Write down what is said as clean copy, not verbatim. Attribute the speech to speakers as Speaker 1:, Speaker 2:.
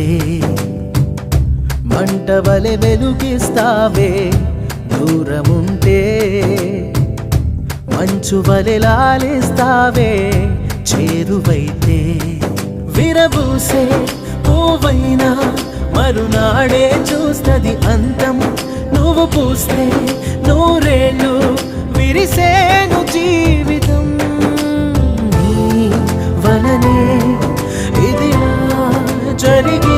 Speaker 1: చేరువైతే మంటవలె వెలుగిస్తావే దూరముంటే మంచువలె లాలిస్తావే చేరువైతే విరబూసే పువ్వైనా మరునాడే చూస్తది అంతం నువ్వు పూస్తే నూరేళ్ళు విరిసేను జీవితం నీ వలనే ఇదిలా జరిగి